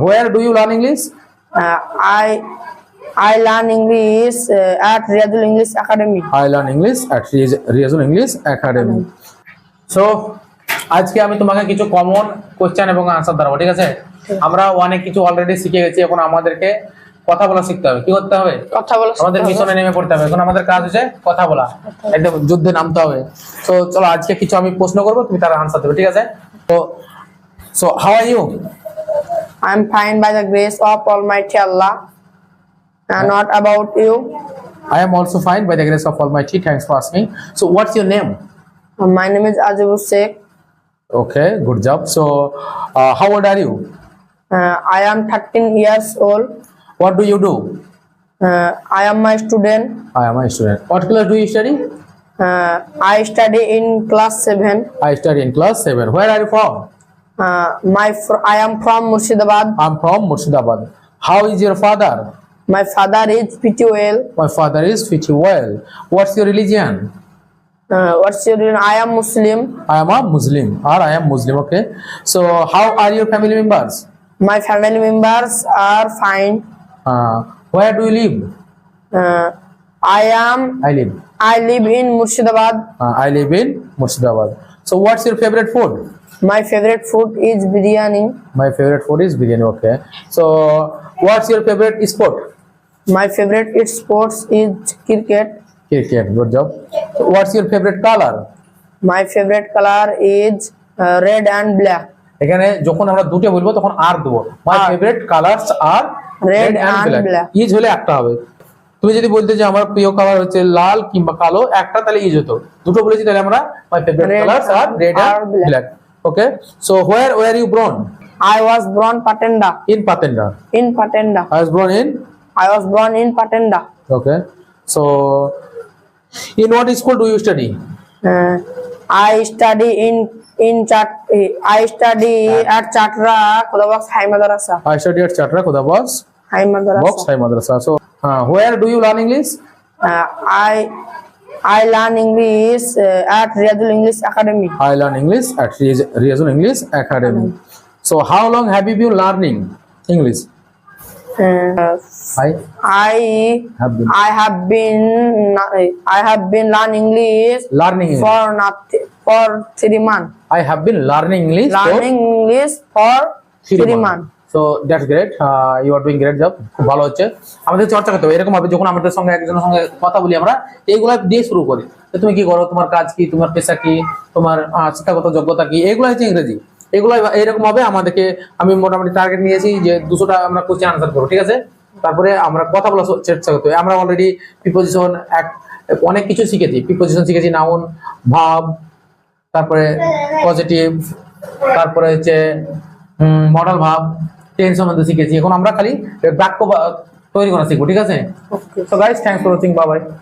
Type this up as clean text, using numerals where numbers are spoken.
Where do you learn English? I learn English at Riyadul English Academy. I learn English at Riyazul English Academy. So আজকে আমি তোমাকে কিছু common question এবং answer দেবো, ঠিক আছে? আমরা অনেক কিছু অলরেডি শিখে গেছি, এখন আমাদেরকে কথা বলা শিখতে হবে। কি করতে হবে? কথা বলা। আমাদের মিশনে নেমে পড়তে হবে। এখন আমাদের কাজ হচ্ছে কথা বলা, একদম যুদ্ধে নামতে হবে। তো চলো আজকে কিছু আমি প্রশ্ন করবো, তুমি তার আনসার দেবে, ঠিক আছে? So how are you? I am fine by the grace of Almighty Allah. And what about you? I am also fine by the grace of Almighty. Thanks for asking. So what's your name? My name is Ajibur Sheikh. Okay, good job. So how old are you? I am 13 years old. What do you do? I am a student. I am a student. What class do you study? I study in class 7. I study in class 7. Where are you from? I am from Murshidabad. I'm from Murshidabad. How is your father? My father is pretty well. My father is pretty well. What's your religion? What's your religion? I am Muslim. I am a Muslim, or I am Muslim. Okay. So how are your family members? My family members are fine. Where do you live? I live in Murshidabad. I live in Murshidabad. So what's your favorite food? My favorite food is biryani. My favorite food is biryani. Okay. So what's your favorite sport? My favorite sports is cricket. Cricket. Good job. So what's your favorite color? My favorite color is red and black. এখানে যখন আমরা দুটো বলবো তখন আর দেব। My favorite colors are red and black. Is হলে একটা হবে। তুমি যদি বলতে যে আমার প্রিয় কালার হচ্ছে লাল কিংবা কালো, একটা তাহলে ইজ হতো। দুটো বলেছি তাহলে আমরা my favorite colors are red and black. Okay. So where were you born? I was born Patenda. In Patenda. In Patenda. I was born in Patenda. Okay. So in what school do you study? I study at Chatra Khodabox High Madrasa. I study at Chatra Khodabox High Madrasa. So where do you learn English? I learn English at Riyadul English Academy. I learn English at Riyazul English Academy. So how long have you been learning English? I have been learning English for 3 months. I have been learning English for 3 months. So that's great. You are doing great job. খুব ভালো হচ্ছে। আমাদের চর্চা করতে হবে এরকম ভাবে, যখন আমাদের সঙ্গে একজনের সঙ্গে কথা বলি আমরা এইগুলা দিয়ে শুরু করি। তুমি কি করো, তোমার কাজ কি, তোমার পেশা কি, তোমার শিক্ষাগত যোগ্যতা কি, এগুলো হচ্ছে ইংরেজি। এগুলো এরকম ভাবে আমাদেরকে, আমি মোটামুটি টার্গেট নিয়েছি যে 200টা আমরা কোশ্চেন আনসার করবো, ঠিক আছে? তারপরে আমরা কথা বলা চেষ্টা করতে হবে। আমরা অলরেডি প্রিপোজিশন অনেক কিছু শিখেছি। প্রিপোজিশন শিখেছি, নাউন, ভার্ব, তারপরে পজিটিভ, তারপরে হচ্ছে মডেল ভার্ব, টেন্স সম্বন্ধে শিখেছি। এখন আমরা খালি বাক্য তৈরি করা শিখবো, ঠিক আছে? So guys, thanks for watching, bye bye.